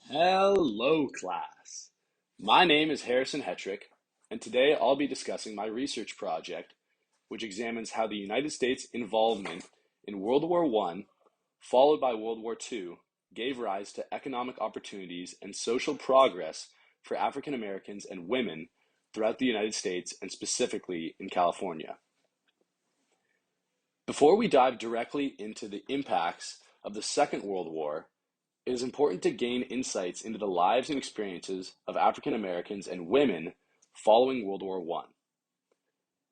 Hello, class. My name is Hetrick, and today I'll be discussing my research project, which examines how the United States' involvement in World War I, followed by World War II, gave rise to economic opportunities and social progress for African Americans and women throughout the United States and specifically in California. Before we dive directly into the impacts of the Second World War, it is important to gain insights into the lives and experiences of African Americans and women following World War I.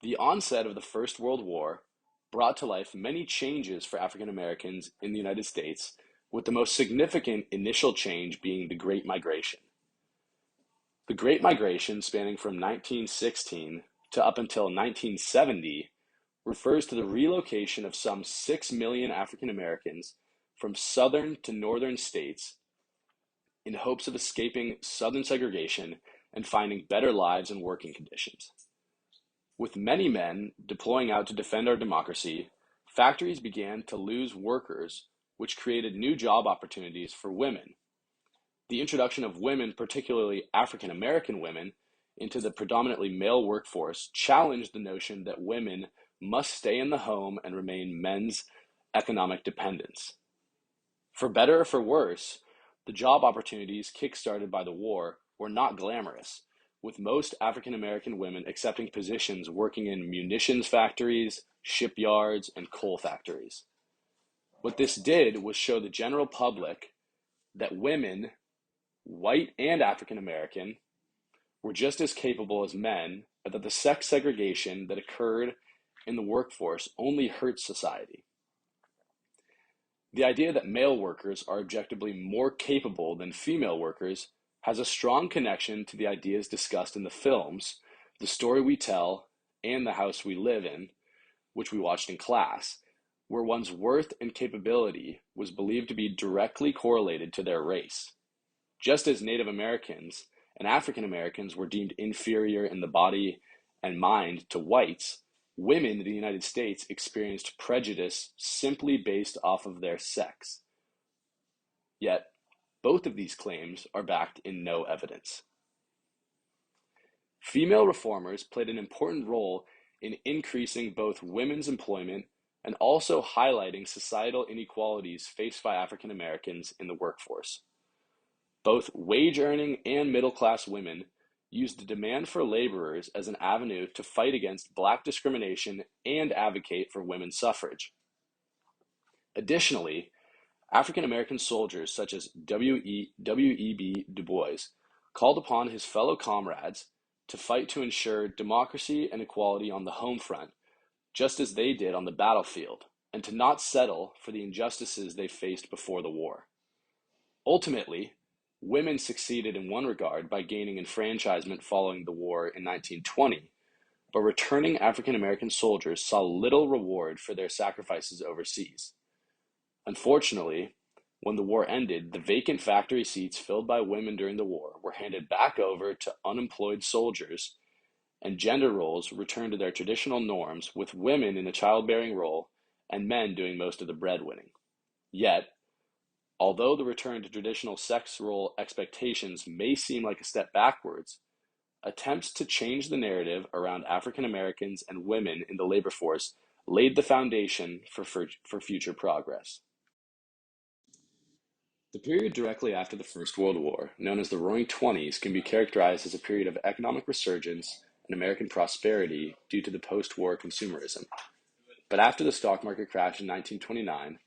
The onset of the First World War brought to life many changes for African Americans in the United States, with the most significant initial change being the Great Migration. The Great Migration, spanning from 1916 to up until 1970, refers to the relocation of some 6 million African Americans from southern to northern states in hopes of escaping Southern segregation and finding better lives and working conditions. With many men deploying out to defend our democracy, factories began to lose workers, which created new job opportunities for women. The introduction of women, particularly African American women, into the predominantly male workforce challenged the notion that women must stay in the home and remain men's economic dependents. For better or for worse, the job opportunities kick-started by the war were not glamorous, with most African American women accepting positions working in munitions factories, shipyards, and coal factories. What this did was show the general public that women, white and African American, were just as capable as men, but that the sex segregation that occurred in the workforce only hurt society. The idea that male workers are objectively more capable than female workers has a strong connection to the ideas discussed in the films, The Story We Tell, and The House We Live In, which we watched in class, where one's worth and capability was believed to be directly correlated to their race. Just as Native Americans and African Americans were deemed inferior in the body and mind to whites, women in the United States experienced prejudice simply based off of their sex. Yet, both of these claims are backed in no evidence. Female reformers played an important role in increasing both women's employment and also highlighting societal inequalities faced by African Americans in the workforce. Both wage-earning and middle-class women used the demand for laborers as an avenue to fight against Black discrimination and advocate for women's suffrage. Additionally, African American soldiers such as W.E.B. Du Bois called upon his fellow comrades to fight to ensure democracy and equality on the home front, just as they did on the battlefield, and to not settle for the injustices they faced before the war. Ultimately, women succeeded in one regard by gaining enfranchisement following the war in 1920, but returning African American soldiers saw little reward for their sacrifices overseas. Unfortunately, when the war ended, the vacant factory seats filled by women during the war were handed back over to unemployed soldiers, and gender roles returned to their traditional norms, with women in a childbearing role and men doing most of the breadwinning. Yet, although the return to traditional sex role expectations may seem like a step backwards, attempts to change the narrative around African Americans and women in the labor force laid the foundation for future progress. The period directly after the First World War, known as the Roaring Twenties, can be characterized as a period of economic resurgence and American prosperity due to the post-war consumerism. But after the stock market crash in 1929,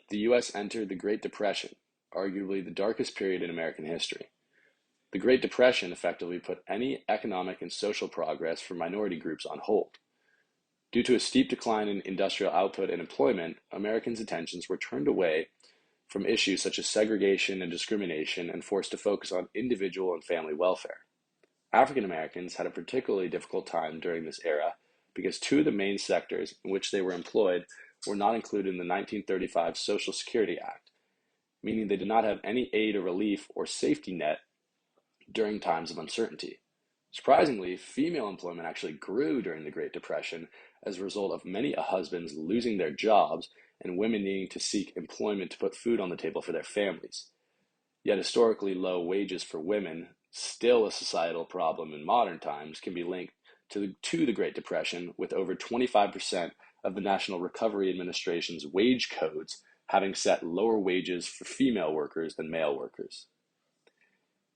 the U.S. entered the Great Depression, arguably the darkest period in American history. The Great Depression effectively put any economic and social progress for minority groups on hold. Due to a steep decline in industrial output and employment, Americans' attentions were turned away from issues such as segregation and discrimination and forced to focus on individual and family welfare. African Americans had a particularly difficult time during this era because two of the main sectors in which they were employed were not included in the 1935 Social Security Act, meaning they did not have any aid or relief or safety net during times of uncertainty. Surprisingly, female employment actually grew during the Great Depression as a result of many husbands losing their jobs and women needing to seek employment to put food on the table for their families. Yet historically low wages for women, still a societal problem in modern times, can be linked to the Great Depression, with over 25% of the National Recovery Administration's wage codes having set lower wages for female workers than male workers.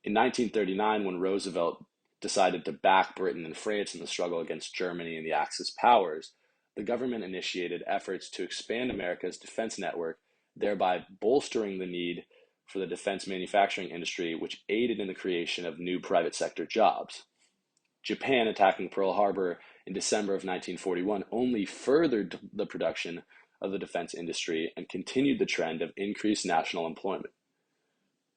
In 1939, when Roosevelt decided to back Britain and France in the struggle against Germany and the Axis powers, the government initiated efforts to expand America's defense network, thereby bolstering the need for the defense manufacturing industry, which aided in the creation of new private sector jobs. Japan attacking Pearl Harbor in December of 1941 only furthered the production of the defense industry and continued the trend of increased national employment.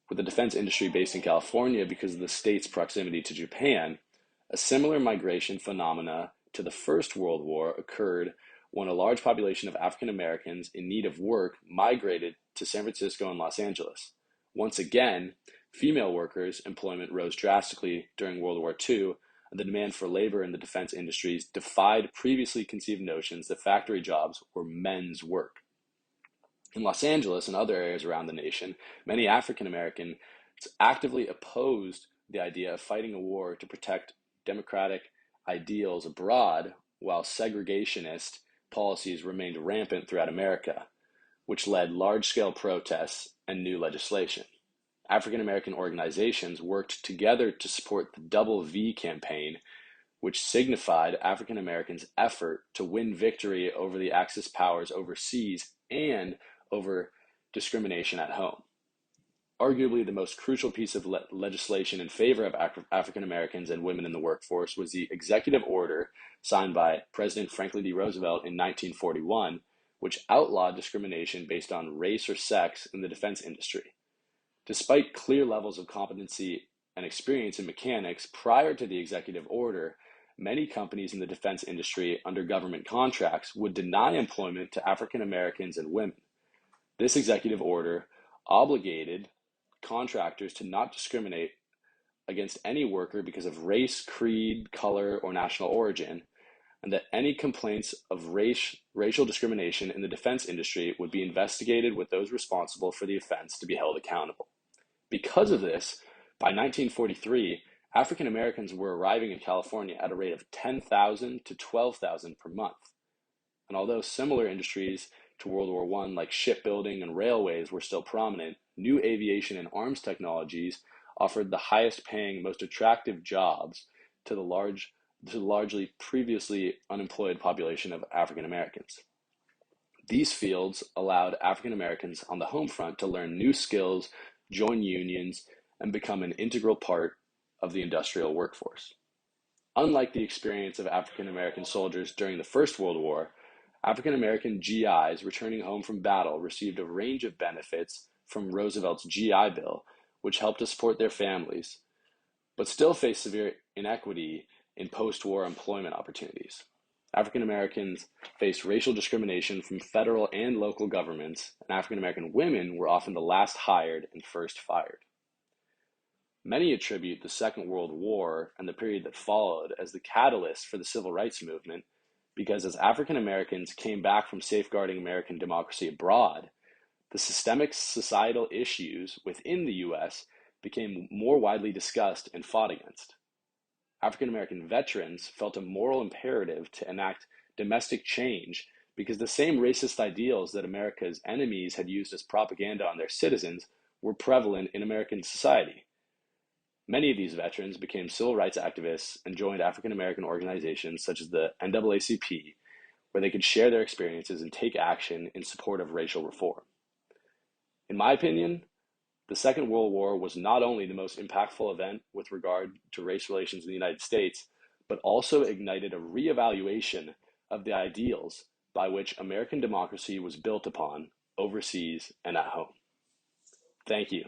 With the defense industry based in California because of the state's proximity to Japan, a similar migration phenomena to the First World War occurred when a large population of African Americans in need of work migrated to San Francisco and Los Angeles. Once again, female workers' employment rose drastically during World War II, and the demand for labor in the defense industries defied previously conceived notions that factory jobs were men's work. In Los Angeles and other areas around the nation, many African Americans actively opposed the idea of fighting a war to protect democratic ideals abroad, while segregationist policies remained rampant throughout America, which led large-scale protests and new legislation. African American organizations worked together to support the Double V campaign, which signified African Americans' effort to win victory over the Axis powers overseas and over discrimination at home. Arguably the most crucial piece of legislation in favor of African Americans and women in the workforce was the executive order signed by President Franklin D. Roosevelt in 1941, which outlawed discrimination based on race or sex in the defense industry. Despite clear levels of competency and experience in mechanics prior to the executive order, many companies in the defense industry under government contracts would deny employment to African Americans and women. This executive order obligated contractors to not discriminate against any worker because of race, creed, color, or national origin, and that any complaints of racial discrimination in the defense industry would be investigated, with those responsible for the offense to be held accountable. Because of this, by 1943, African Americans were arriving in California at a rate of 10,000 to 12,000 per month. And although similar industries to World War I, like shipbuilding and railways, were still prominent, new aviation and arms technologies offered the highest paying, most attractive jobs to the largely previously unemployed population of African Americans. These fields allowed African Americans on the home front to learn new skills, join unions, and become an integral part of the industrial workforce. Unlike the experience of African American soldiers during the First World War, African American GIs returning home from battle received a range of benefits from Roosevelt's GI Bill, which helped to support their families, but still faced severe inequity in post-war employment opportunities. African Americans faced racial discrimination from federal and local governments, and African American women were often the last hired and first fired. Many attribute the Second World War and the period that followed as the catalyst for the civil rights movement, because as African Americans came back from safeguarding American democracy abroad, the systemic societal issues within the U.S. became more widely discussed and fought against. African American veterans felt a moral imperative to enact domestic change because the same racist ideals that America's enemies had used as propaganda on their citizens were prevalent in American society. Many of these veterans became civil rights activists and joined African American organizations such as the NAACP, where they could share their experiences and take action in support of racial reform. In my opinion, the Second World War was not only the most impactful event with regard to race relations in the United States, but also ignited a reevaluation of the ideals by which American democracy was built upon overseas and at home. Thank you.